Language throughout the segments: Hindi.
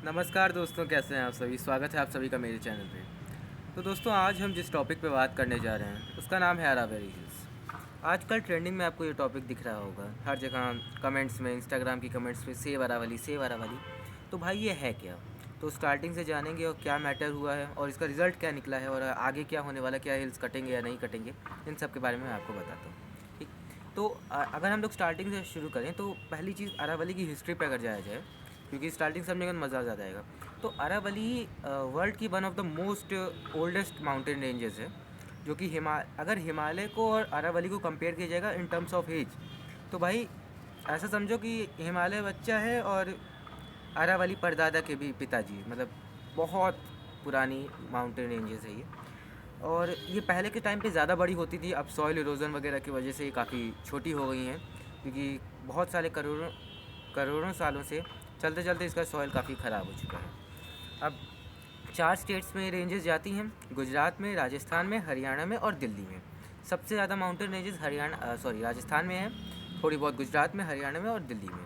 नमस्कार दोस्तों, कैसे हैं आप सभी। स्वागत है आप सभी का मेरे चैनल पे। तो दोस्तों, आज हम जिस टॉपिक पे बात करने जा रहे हैं उसका नाम है अरावली हिल्स। आजकल ट्रेंडिंग में आपको ये टॉपिक दिख रहा होगा हर जगह, कमेंट्स में, इंस्टाग्राम की कमेंट्स में, सेव अरावली सेव अरावली। तो भाई ये है क्या? तो स्टार्टिंग से जानेंगे और क्या मैटर हुआ है और इसका रिज़ल्ट क्या निकला है और आगे क्या होने वाला, क्या हिल्स कटेंगे या नहीं कटेंगे, इन सब के बारे में मैं आपको बताता हूँ। ठीक। तो अगर हम लोग स्टार्टिंग से शुरू करें तो पहली चीज़ अरावली की हिस्ट्री पे अगर जाया जाए, क्योंकि स्टार्टिंग समझने का मज़ा ज़्यादा आएगा। तो अरावली वर्ल्ड की one of the most oldest mountain ranges है, जो कि अगर हिमालय को और अरावली को कंपेयर किया जाएगा इन टर्म्स ऑफ एज, तो भाई ऐसा समझो कि हिमालय बच्चा है और अरावली परदादा के भी पिताजी, मतलब बहुत पुरानी माउंटेन रेंजेस है ये। और ये पहले के टाइम पे ज़्यादा बड़ी होती थी, अब सॉइल इरोजन वगैरह की वजह से ये काफ़ी छोटी हो गई हैं, क्योंकि बहुत सारे करोड़ों करोड़ों सालों से चलते चलते इसका सॉइल काफ़ी ख़राब हो चुका है। अब 4 स्टेट्स में रेंजेस जाती हैं, गुजरात में, राजस्थान में, हरियाणा में और दिल्ली में। सबसे ज़्यादा माउंटेन रेंजेस राजस्थान में है, थोड़ी बहुत गुजरात में, हरियाणा में और दिल्ली में।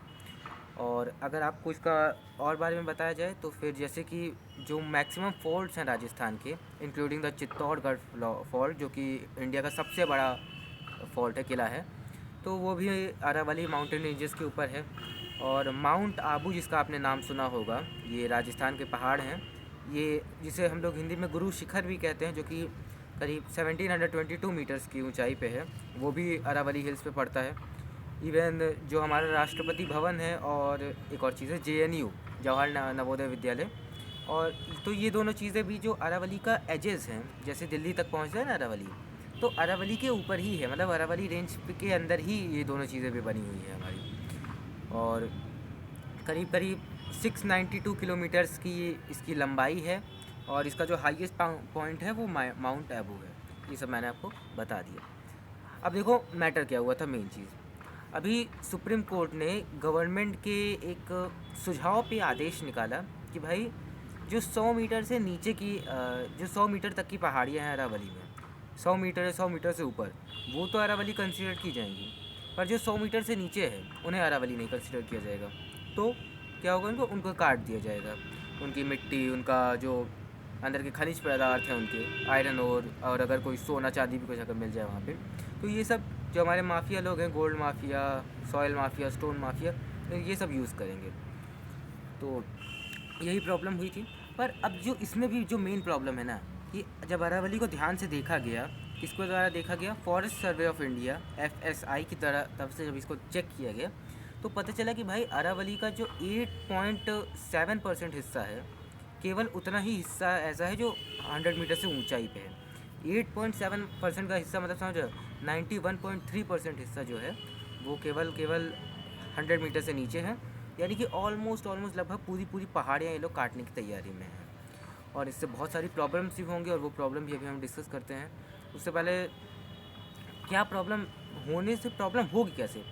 और अगर आपको इसका और बारे में बताया जाए तो फिर जैसे कि जो मैक्सिमम फॉल्ट्स हैं राजस्थान के, इंक्लूडिंग द चित्तौड़गढ़ फॉल्ट, जो कि इंडिया का सबसे बड़ा फॉल्ट है, किला है, तो वो भी अरावली माउंटेन रेंजेस के ऊपर है। और माउंट आबू, जिसका आपने नाम सुना होगा, ये राजस्थान के पहाड़ हैं। ये जिसे हम लोग हिंदी में गुरु शिखर भी कहते हैं, जो कि करीब 1722 मीटर्स की ऊंचाई पे है, वो भी अरावली हिल्स पे पड़ता है। इवन जो हमारा राष्ट्रपति भवन है और एक और चीज़ है JNU, जवाहर नवोदय विद्यालय। और तो ये दोनों चीज़ें भी जो अरावली का एजेस हैं, जैसे दिल्ली तक पहुँचता है ना अरावली, तो अरावली के ऊपर ही है, मतलब अरावली रेंज के अंदर ही ये दोनों चीज़ें भी बनी हुई है हमारी। और करीब करीब 692 किलोमीटर्स की इसकी लंबाई है। और इसका जो हाईएस्ट पॉइंट है वो माउंट आबू है। ये सब मैंने आपको बता दिया। अब देखो मैटर क्या हुआ था, मेन चीज़। अभी सुप्रीम कोर्ट ने गवर्नमेंट के एक सुझाव पे आदेश निकाला कि भाई जो 100 मीटर से नीचे की जो 100 मीटर तक की पहाड़ियाँ हैं अरावली में, 100 मीटर या 100 मीटर से ऊपर, वो तो अरावली कंसिडर की जाएंगी, पर जो 100 मीटर से नीचे है उन्हें अरावली नहीं कंसिडर किया जाएगा। तो क्या होगा, उनको काट दिया जाएगा। उनकी मिट्टी, उनका जो अंदर के खनिज पदार्थ हैं, उनके आयरन और अगर कोई सोना चांदी भी कुछ अगर मिल जाए वहाँ पे, तो ये सब जो हमारे माफिया लोग हैं, gold mafia, soil mafia, stone mafia, ये सब यूज़ करेंगे। तो यही प्रॉब्लम हुई थी। पर अब जो इसमें भी जो मेन प्रॉब्लम है ना, कि जब अरावली को ध्यान से देखा गया, किसको द्वारा देखा गया, forest survey of India FSI की तरफ से जब इसको चेक किया गया, तो पता चला कि भाई अरावली का जो 8.7% हिस्सा है, केवल उतना ही हिस्सा ऐसा है जो 100 मीटर से ऊंचाई पे है। 8.7% का हिस्सा, मतलब समझो 91.3% हिस्सा जो है वो केवल 100 मीटर से नीचे है। यानी कि ऑलमोस्ट लगभग पूरी पहाड़ियाँ ये लोग काटने की तैयारी में हैं। और इससे बहुत सारी प्रॉब्लम्स भी होंगे, और वो प्रॉब्लम भी अभी हम डिस्कस करते हैं। उससे पहले क्या प्रॉब्लम होने से, प्रॉब्लम होगी कैसे?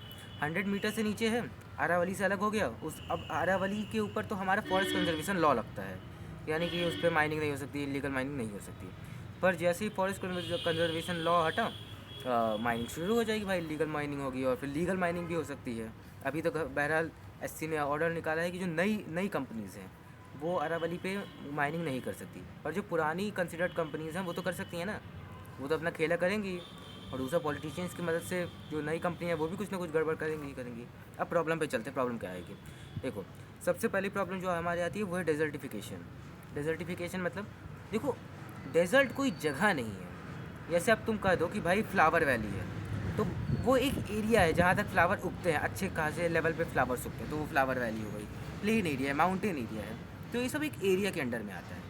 100 मीटर से नीचे है, अरावली से अलग हो गया अब अरावली के ऊपर तो हमारा फॉरेस्ट कंजर्वेशन लॉ लगता है, यानी कि उस पर माइनिंग नहीं हो सकती, इलीगल माइनिंग नहीं हो सकती। पर जैसे ही फॉरेस्ट कंजर्वेशन लॉ हटा, माइनिंग शुरू हो जाएगी भाई, लीगल माइनिंग होगी और फिर लीगल माइनिंग भी हो सकती है। अभी तो बहरहाल SC ने ऑर्डर निकाला है कि जो नई कंपनीज़ हैं वो अरावली पे माइनिंग नहीं कर सकती, पर जो पुरानी कंसिडर्ड कंपनीज़ हैं वो तो कर सकती हैं ना, वो तो अपना खेला करेंगी। और दूसरा पॉलिटिशियंस की मदद से जो नई कंपनी है वो भी कुछ ना कुछ गड़बड़ करेंगी। अब प्रॉब्लम पे चलते, प्रॉब्लम क्या आएगी। देखो, सबसे पहली प्रॉब्लम जो हमारे आती है वो है डेजर्टिफिकेशन। मतलब देखो, डेजर्ट कोई जगह नहीं है। जैसे अब तुम कह दो कि भाई फ्लावर वैली है, तो वो एक एरिया है जहाँ तक फ्लावर उगते हैं, अच्छे खासे लेवल पे फ्लावर्स उगते हैं, तो वो फ्लावर वैली हो गई। प्लेन एरिया है, माउंटेन एरिया है, तो ये सब एक एरिया के अंडर में आता है।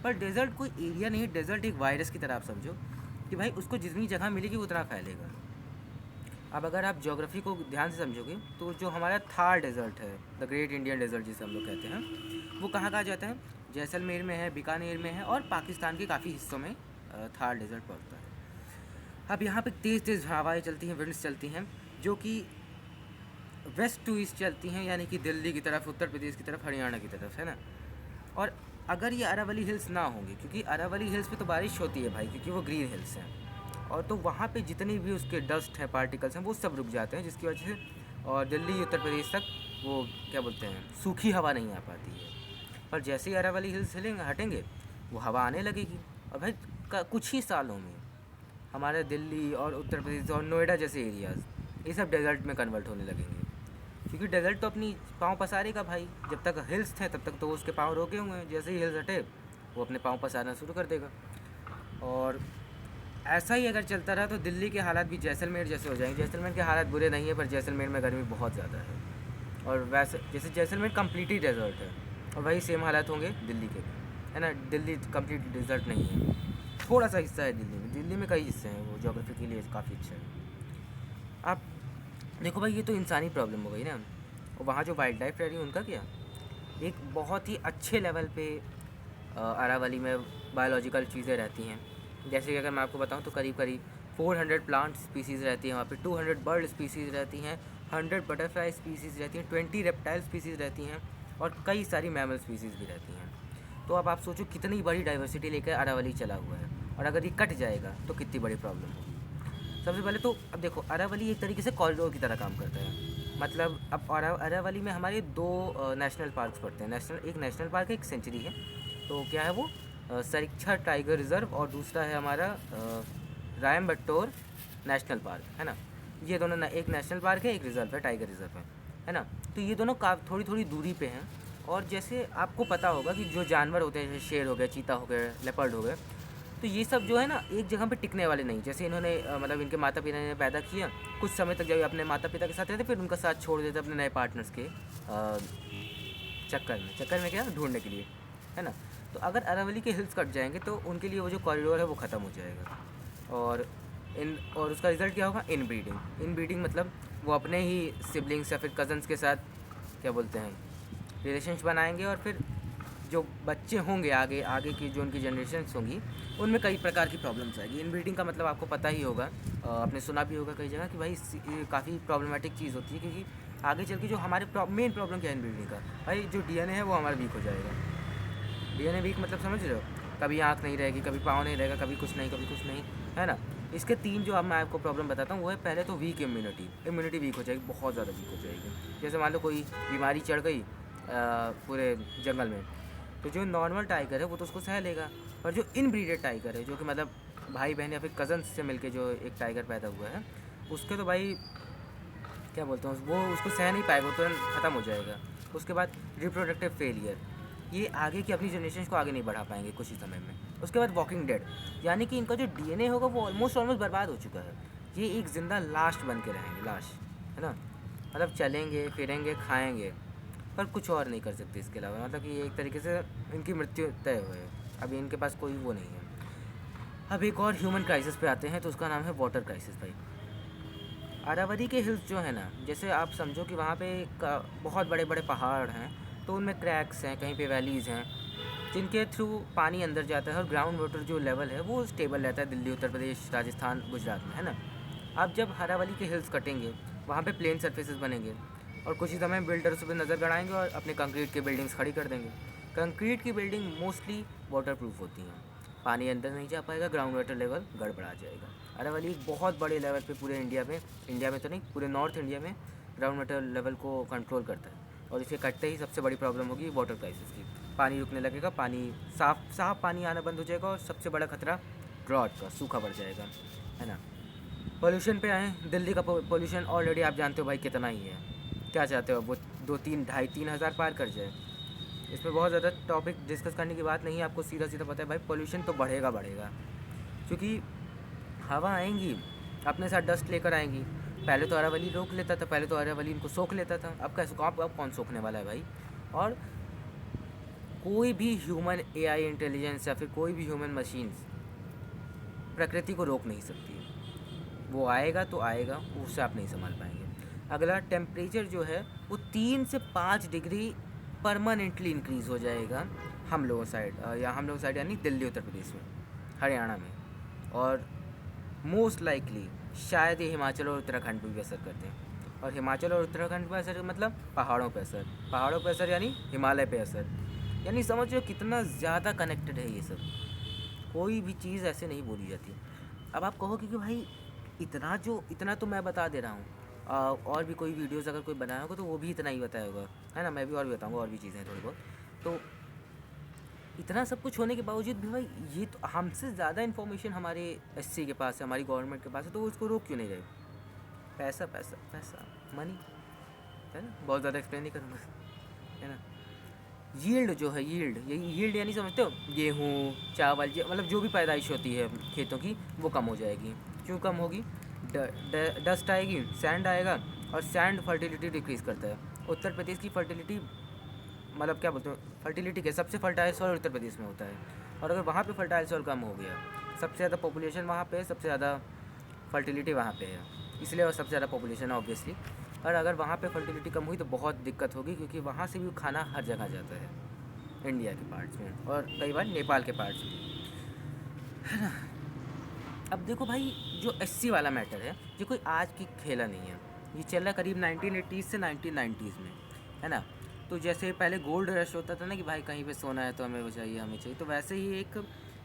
पर डेजर्ट कोई एरिया नहीं है, डेजर्ट एक वायरस की तरह आप समझो कि भाई उसको जितनी जगह मिलेगी उतना फैलेगा। अब अगर आप ज्योग्राफी को ध्यान से समझोगे तो जो हमारा थार डेजर्ट है, द ग्रेट इंडियन डेजर्ट जिसे हम लोग कहते हैं, वो कहाँ कहा जाता है? जैसलमेर में है, बीकानेर में है, और पाकिस्तान के काफ़ी हिस्सों में थार डेजर्ट पड़ता है। अब यहाँ पे तेज़ तेज़ हवाएं चलती हैं, विंड्स चलती हैं, जो कि वेस्ट टू ईस्ट चलती हैं, यानी कि दिल्ली की तरफ, उत्तर प्रदेश की तरफ, हरियाणा की तरफ, है ना। और अगर ये अरावली हिल्स ना होंगी, क्योंकि अरावली हिल्स पे तो बारिश होती है भाई, क्योंकि वो ग्रीन हिल्स हैं, और तो वहाँ पे जितनी भी उसके डस्ट हैं, पार्टिकल्स हैं, वो सब रुक जाते हैं, जिसकी वजह से और दिल्ली उत्तर प्रदेश तक वो क्या बोलते हैं, सूखी हवा नहीं आ पाती है। पर जैसे ही अरावली हिल्स हिलेंगे हटेंगे वो हवा आने लगेगी, और भाई कुछ ही सालों में हमारे दिल्ली और उत्तर प्रदेश और नोएडा जैसे एरियाज़ ये सब डेजर्ट में कन्वर्ट होने लगेंगे, क्योंकि डेजर्ट तो अपनी पाँव पसारेगा भाई। जब तक हिल्स थे तब तक तो उसके पाँव रोके हुए हैं, जैसे ही हिल्स हटे वो अपने पाँव पसारना शुरू कर देगा। और ऐसा ही अगर चलता रहा तो दिल्ली के हालात भी जैसलमेर जैसे हो जाएंगे। जैसलमेर के हालात बुरे नहीं है, पर जैसलमेर में गर्मी बहुत ज़्यादा है, और वैसे जैसे जैसलमेर कम्प्लीटली डेजर्ट है, और वही सेम हालात होंगे दिल्ली के, है ना। दिल्ली कम्प्लीट डेजर्ट नहीं है, थोड़ा सा हिस्सा है दिल्ली में। दिल्ली में कई हिस्से हैं, वो जोग्राफी के लिए काफ़ी अच्छा है। आप देखो भाई, ये तो इंसानी प्रॉब्लम हो गई ना, और वहाँ जो वाइल्ड लाइफ रह रही है उनका क्या। एक बहुत ही अच्छे लेवल पे अरावली में बायोलॉजिकल चीज़ें रहती हैं। जैसे कि अगर मैं आपको बताऊं तो करीब करीब 400 प्लांट स्पीसीज़ रहती हैं वहाँ पे, 200 बर्ड स्पीसीज़ रहती हैं, 100 बटरफ्लाई स्पीसीज़ रहती हैं, 20 रेप्टाइल स्पीसीज़ रहती हैं, और कई सारी मैमल स्पीसीज़ भी रहती हैं। तो अब आप सोचो कितनी बड़ी डाइवर्सिटी लेकर अरावली चला हुआ है, और अगर ये कट जाएगा तो कितनी बड़ी प्रॉब्लम होगी। सबसे पहले तो अब देखो, अरावली एक तरीके से कॉरिडोर की तरह काम करता है। मतलब अब अरावली में हमारे दो नेशनल पार्क्स पड़ते हैं। एक नेशनल पार्क है, एक सेंचुरी है। तो क्या है वो, सरिच्छा टाइगर रिज़र्व, और दूसरा है हमारा रायमबट्टोर नेशनल पार्क, है ना। ये दोनों एक नेशनल पार्क है, एक रिज़र्व है, टाइगर रिज़र्व है ना। तो ये दोनों थोड़ी थोड़ी दूरी पे हैं। और जैसे आपको पता होगा कि जो जानवर होते हैं, जैसे शेर हो गए, चीता हो गए, लेपर्ड हो गए, तो ये सब जो है ना एक जगह पे टिकने वाले नहीं। जैसे इन्होंने मतलब इनके माता पिता ने पैदा किया, कुछ समय तक जब अपने माता पिता के साथ रहते, फिर उनका साथ छोड़ देते अपने नए पार्टनर्स के चक्कर में क्या ढूंढने के लिए, है ना। तो अगर अरावली के हिल्स कट जाएंगे तो उनके लिए वो जो कॉरिडोर है वो ख़त्म हो जाएगा। और उसका रिज़ल्ट क्या होगा, इन ब्रीडिंग मतलब वो अपने ही सिबलिंग्स या फिर कज़न्स के साथ क्या बोलते हैं रिलेशंस बनाएंगे, और फिर जो बच्चे होंगे आगे आगे की जो उनकी जनरेशन्स होंगी उनमें कई प्रकार की प्रॉब्लम्स आएगी। इनब्रीडिंग का मतलब आपको पता ही होगा, आपने सुना भी होगा कई जगह कि भाई ये काफ़ी प्रॉब्लमेटिक चीज़ होती है, क्योंकि आगे चल के जो हमारे मेन प्रॉब्लम क्या है इनब्रीडिंग का, भाई जो डीएनए है वो हमारा वीक हो जाएगा। डीएनए वीक मतलब समझ रहे हो, कभी आँख नहीं रहेगी, कभी पाँव नहीं रहेगा, कभी कुछ नहीं, है ना। इसके 3 जो अब मैं आपको प्रॉब्लम बताता हूँ वो है, पहले तो वीक इम्यूनिटी वीक हो जाएगी, बहुत ज़्यादा वीक हो जाएगी। जैसे मान लो कोई बीमारी चढ़ गई पूरे जंगल में, तो जो नॉर्मल टाइगर है वो तो उसको सह लेगा, पर जो इनब्रीडेड टाइगर है, जो कि मतलब भाई बहन या फिर कज़न्स से मिलके जो एक टाइगर पैदा हुआ है, उसके तो भाई क्या बोलते हैं वो उसको सह नहीं पाएगा, वो तुरंत ख़त्म हो जाएगा। उसके बाद रिप्रोडक्टिव फेलियर, ये आगे की अपनी जनरेशन को आगे नहीं बढ़ा पाएंगे कुछ ही समय में। उसके बाद वॉकिंग डेड, यानी कि इनका जो डीएनए होगा वो ऑलमोस्ट बर्बाद हो चुका है। ये एक ज़िंदा लाश बन के रहेंगे, लाश, है ना। मतलब चलेंगे फिरेंगे खाएंगे, पर कुछ और नहीं कर सकते इसके अलावा। मतलब कि एक तरीके से इनकी मृत्यु तय हुई है, अभी इनके पास कोई वो नहीं है। अब एक और ह्यूमन क्राइसिस पे आते हैं, तो उसका नाम है वाटर क्राइसिस भाई। अरावली के हिल्स जो है ना, जैसे आप समझो कि वहाँ पे बहुत बड़े बड़े पहाड़ हैं, तो उनमें क्रैक्स हैं, कहीं पे वैलीज़ हैं, जिनके थ्रू पानी अंदर जाता है, और ग्राउंड वाटर जो लेवल है वो स्टेबल रहता है दिल्ली, उत्तर प्रदेश, राजस्थान, गुजरात में, है ना। अब जब अरावली के हिल्स कटेंगे वहाँ पे प्लेन सर्फेसेस बनेंगे, और कुछ ही समय बिल्डर्स पे नज़र गड़ाएंगे और अपने कंक्रीट की बिल्डिंग्स खड़ी कर देंगे। कंक्रीट की बिल्डिंग मोस्टली वाटर प्रूफ होती हैं, पानी अंदर नहीं जा पाएगा, ग्राउंड वाटर लेवल गड़बड़ा जाएगा। अरावली एक बहुत बड़े लेवल पे पूरे इंडिया में तो नहीं, पूरे नॉर्थ इंडिया में ग्राउंड वाटर लेवल को कंट्रोल करता है, और इसे कटते ही सबसे बड़ी प्रॉब्लम होगी वाटर क्राइसिस की। पानी रुकने लगेगा, पानी साफ पानी आना बंद हो जाएगा, और सबसे बड़ा खतरा ड्रॉट का, सूखा बढ़ जाएगा, है ना। पोल्यूशन पे आए, दिल्ली का पोल्यूशन ऑलरेडी आप जानते हो भाई कितना ही है। क्या चाहते हो वो 2-3 हज़ार पार कर जाए। इसमें बहुत ज़्यादा टॉपिक डिस्कस करने की बात नहीं है, आपको सीधा सीधा पता है भाई पोल्यूशन तो बढ़ेगा, क्योंकि हवा आएंगी अपने साथ डस्ट लेकर आएंगी। पहले तो अरावली रोक लेता था, पहले तो अरावली इनको सोख लेता था, अब कैसे अब कौन सोखने वाला है भाई। और कोई भी ह्यूमन एआई इंटेलिजेंस या फिर कोई भी ह्यूमन मशीन्स प्रकृति को रोक नहीं सकती है। वो आएगा तो आएगा, उससे आप नहीं संभाल पाएंगे। अगला, टेम्परेचर जो है वो 3 से 5 डिग्री परमानेंटली इंक्रीज़ हो जाएगा हम लोगों साइड यानी दिल्ली, उत्तर प्रदेश में, हरियाणा में, और मोस्ट लाइकली शायद ये हिमाचल और उत्तराखंड पर भी असर करते हैं। और हिमाचल और उत्तराखंड पर असर मतलब पहाड़ों पर असर यानी हिमालय पे असर, यानी समझ लो कितना ज़्यादा कनेक्टेड है ये सब। कोई भी चीज़ ऐसे नहीं बोली जाती। अब आप कहोगे कि भाई इतना तो मैं बता दे रहा हूँ, और भी कोई वीडियोज़ अगर कोई बनाया होगा तो वो भी इतना ही बताया होगा, है ना। मैं भी और भी बताऊँगा, और भी चीज़ें हैं थोड़ी बहुत। तो इतना सब कुछ होने के बावजूद भी भाई ये तो हमसे ज़्यादा इन्फॉर्मेशन हमारे एससी के पास है, हमारी गवर्नमेंट के पास है, तो वो इसको रोक क्यों नहीं रहे? पैसा पैसा पैसा, मनी, है ना? बहुत ज़्यादा एक्सप्लेन नहीं करूँगा, है ना? यील्ड जो है, यील्ड, यही यील्ड यानी समझते हो, गेहूँ चावल, मतलब जो भी पैदाइश होती है खेतों की वो कम हो जाएगी। क्यों कम होगी? डस्ट आएगी, सैंड आएगा, और सैंड फर्टिलिटी डिक्रीज़ करता है। उत्तर प्रदेश की फर्टिलिटी, मतलब क्या बोलते हैं, फर्टिलिटी के सबसे फर्टाइल सॉइल उत्तर प्रदेश में होता है, और अगर वहाँ पे फर्टाइल सॉइल कम हो गया, सबसे ज़्यादा पॉपुलेशन वहाँ पे है, सबसे ज़्यादा फर्टिलिटी वहाँ पे है, इसलिए और सबसे ज़्यादा पॉपुलेशन है ऑब्वियसली। और अगर वहाँ पे फर्टिलिटी कम हुई तो बहुत दिक्कत होगी, क्योंकि वहाँ से भी खाना हर जगह जाता है, इंडिया के पार्ट्स में और कई बार नेपाल के पार्ट्स में, है ना? अब देखो भाई, जो एससी वाला मैटर है ये कोई आज की खेला नहीं है, ये चल रहा है करीब 1980s से 1990s में, है ना? तो जैसे पहले गोल्ड रश होता था ना कि भाई कहीं पे सोना है तो हमें वो चाहिए, हमें चाहिए, तो वैसे ही एक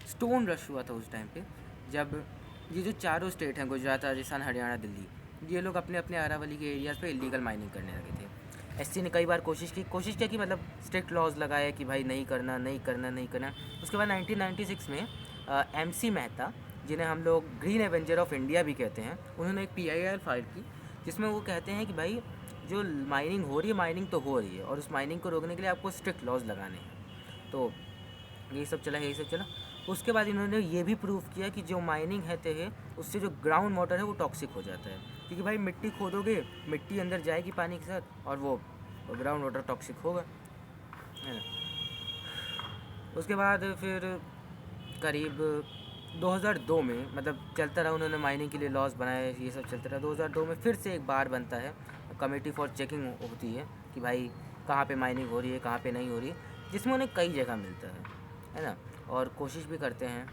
स्टोन रश हुआ था उस टाइम पे, जब ये जो चारों स्टेट हैं, गुजरात, राजस्थान, हरियाणा, दिल्ली, ये लोग अपने अपने अरावली के एरियाज़ पे इलीगल माइनिंग करने लगे थे। एससी ने कई बार कोशिश किया कि मतलब स्ट्रिक्ट लॉज लगाए कि भाई नहीं करना नहीं करना नहीं करना। उसके बाद 1996 में MC मेहता, जिन्हें हम लोग ग्रीन एवेंजर ऑफ इंडिया भी कहते हैं, उन्होंने एक PIR फाइल की, जिसमें वो कहते हैं कि भाई जो माइनिंग हो रही है, माइनिंग तो हो रही है, और उस माइनिंग को रोकने के लिए आपको स्ट्रिक्ट लॉज लगाने हैं। तो यही सब चला। उसके बाद इन्होंने ये भी प्रूव किया कि जो माइनिंग है उससे जो ग्राउंड वाटर है वो टॉक्सिक हो जाता है, क्योंकि भाई मिट्टी खोदोगे, मिट्टी अंदर जाएगी पानी के साथ, और वो ग्राउंड वाटर टॉक्सिक होगा, है ना? उसके बाद फिर करीब 2002 में, मतलब चलता रहा, उन्होंने माइनिंग के लिए लॉज बनाए, ये सब चलता रहा। 2002 में फिर से एक बार बनता है, कमेटी फॉर चेकिंग होती है कि भाई कहाँ पे माइनिंग हो रही है, कहाँ पे नहीं हो रही है, जिसमें उन्हें कई जगह मिलता है ना? और कोशिश भी करते हैं,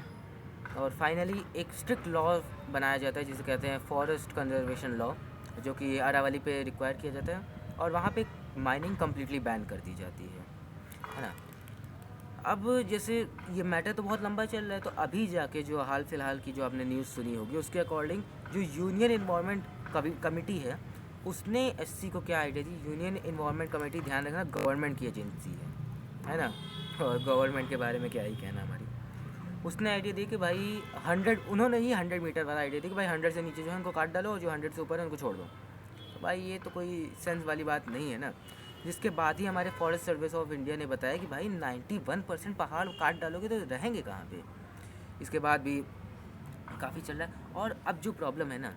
और फाइनली एक स्ट्रिक्ट लॉ बनाया जाता है जिसे कहते हैं फॉरेस्ट कंजर्वेशन लॉ, जो कि अरावली पे रिक्वायर किया जाता है, और वहाँ पे माइनिंग कम्प्लीटली बैन कर दी जाती है ना? अब जैसे ये मैटर तो बहुत लंबा चल रहा है, तो अभी जाके जो हाल फिलहाल की जो आपने न्यूज़ सुनी होगी, उसके अकॉर्डिंग जो यूनियन इन्वायरमेंट कमेटी है, उसने एससी को क्या आइडिया दी। यूनियन इन्वायरमेंट कमेटी, ध्यान रखना, गवर्नमेंट की एजेंसी है ना? और गवर्नमेंट के बारे में क्या ही कहना हमारी। उसने आइडिया दी कि भाई 100 मीटर वाला आइडिया दी कि भाई 100 से नीचे जो है उनको काट डालो, और जो 100 से ऊपर है उनको छोड़ दो। तो भाई ये तो कोई सेंस वाली बात नहीं है ना। जिसके बाद ही हमारे फॉरेस्ट सर्विस ऑफ इंडिया ने बताया कि भाई 91% पहाड़ काट डालोगे तो रहेंगे कहाँ पे। इसके बाद भी काफ़ी चल रहा है। और अब जो प्रॉब्लम है ना,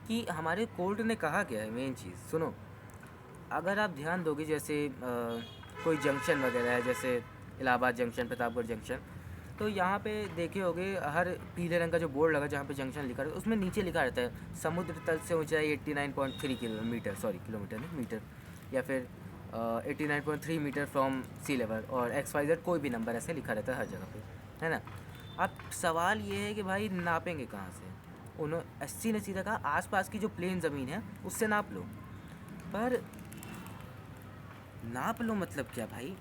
कि हमारे कोर्ट ने कहा क्या है, मेन चीज़ सुनो। अगर आप ध्यान दोगे, जैसे कोई जंक्शन वगैरह है, जैसे इलाहाबाद जंक्शन, प्रतापगढ़ जंक्शन, तो यहाँ पे देखे होगे हर पीले रंग का जो बोर्ड लगा जहाँ पे जंक्शन लिखा रहता है, उसमें नीचे लिखा रहता है समुद्र तल से ऊंचाई 89.3 किलोमीटर, सॉरी किलोमीटर नहीं, मीटर, या फिर 89.3 मीटर फ्रॉम सी लेवल, और XYZ कोई भी नंबर ऐसे लिखा रहता है हर जगह पे, है ना? अब सवाल ये है कि भाई नापेंगे कहाँ से? उन्होंने एससी ने सीधा कहा आसपास की जो प्लेन ज़मीन है उससे नाप लो। पर नाप लो मतलब क्या भाई?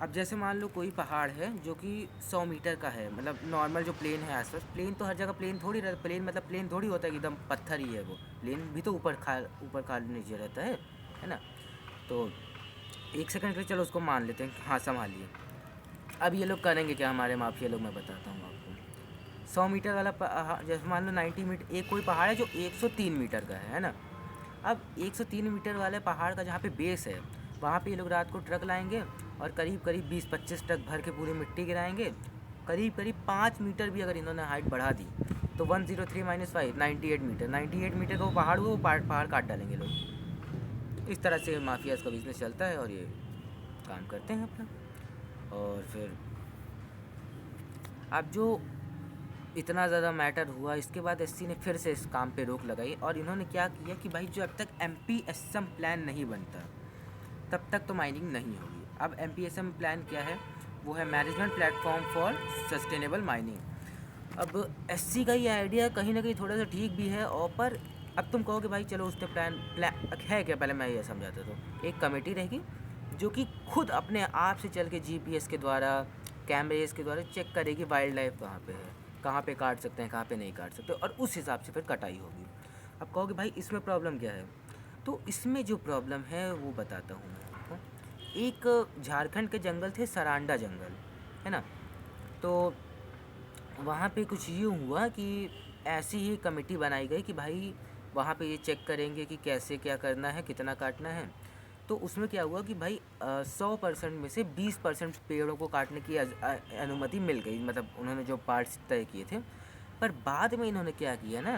अब जैसे मान लो कोई पहाड़ है जो कि 100 मीटर का है, मतलब नॉर्मल जो प्लेन है आसपास, प्लेन तो हर जगह प्लेन थोड़ी रहता, प्लेन मतलब प्लेन थोड़ी होता है कि एकदम पत्थर ही है वो, प्लेन भी तो ऊपर खाल नीचे रहता है ना? तो एक सेकंड के लिए चलो उसको मान लेते हैं, हाँ संभालिए। अब ये लोग करेंगे क्या, हमारे माफिया लोग, मैं बताता हूँ आपको। 100 मीटर वाला जैसे मान लो 90 मीटर, एक कोई पहाड़ है जो 103 मीटर का है ना? अब 103 मीटर वाले पहाड़ का जहाँ पे बेस है, वहाँ पे ये लोग रात को ट्रक लाएंगे, और करीब करीब 20-25 ट्रक भर के पूरी मिट्टी गिराएंगे। करीब करीब 5 मीटर भी अगर इन्होंने हाइट बढ़ा दी तो 103 - 5 98 मीटर का वो पहाड़ हुआ, वो पहाड़ काट डालेंगे लोग। इस तरह से माफियाज का बिजनेस चलता है, और ये काम करते हैं अपना। और फिर अब जो इतना ज़्यादा मैटर हुआ, इसके बाद एससी ने फिर से इस काम पे रोक लगाई, और इन्होंने क्या किया कि भाई जब तक MPSM प्लान नहीं बनता तब तक तो माइनिंग नहीं होगी। अब MPSM प्लान क्या है? वो है management platform for sustainable mining. अब एससी का ये आइडिया कहीं ना कहीं थोड़ा सा ठीक भी है, और पर अब तुम कहोगे भाई चलो उसके प्लान है क्या, पहले मैं ये समझाता हूँ। एक कमेटी रहेगी जो कि खुद अपने आप से चल के GPS के द्वारा, कैमरेज के द्वारा चेक करेगी वाइल्ड लाइफ कहाँ पे है, कहाँ पे काट सकते हैं, कहाँ पे नहीं काट सकते, और उस हिसाब से फिर कटाई होगी। अब कहोगे भाई इसमें प्रॉब्लम क्या है? तो इसमें जो प्रॉब्लम है वो बताता हूँ मैं आपको। एक झारखंड के जंगल थे, सरांडा जंगल, है ना? तो वहाँ पे कुछ ये हुआ कि ऐसी ही कमेटी बनाई गई कि भाई वहाँ पे ये चेक करेंगे कि कैसे क्या करना है, कितना काटना है। तो उसमें क्या हुआ कि भाई 100% में से 20% पेड़ों को काटने की अनुमति मिल गई, मतलब उन्होंने जो पार्ट्स तय किए थे। पर बाद में इन्होंने क्या किया ना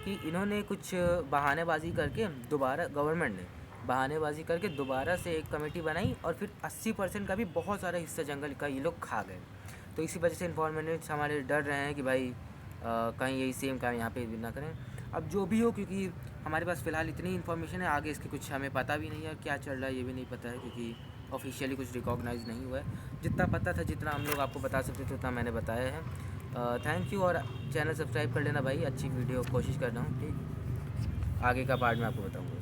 कि इन्होंने कुछ बहानेबाजी करके दोबारा, गवर्नमेंट ने बहानेबाजी करके दोबारा से एक कमेटी बनाई और फिर 80% का भी बहुत सारा हिस्सा जंगल का ये लोग खा गए। तो इसी वजह से इन्फॉर्मेंट्स हमारे डर रहे हैं कि भाई कहीं यही सेम काम यहाँ पे भी ना करें। अब जो भी हो, क्योंकि हमारे पास फ़िलहाल इतनी इन्फॉर्मेशन है, आगे इसकी कुछ हमें पता भी नहीं है, क्या चल रहा है ये भी नहीं पता है, क्योंकि ऑफिशियली कुछ रिकॉग्नाइज़ नहीं हुआ है। जितना पता था, जितना हम लोग आपको बता सकते थे, उतना मैंने बताया है। थैंक यू, और चैनल सब्सक्राइब कर लेना भाई। अच्छी वीडियो कोशिश कर रहा हूँ, ठीक। आगे का पार्ट मैं आपको बताऊँगा।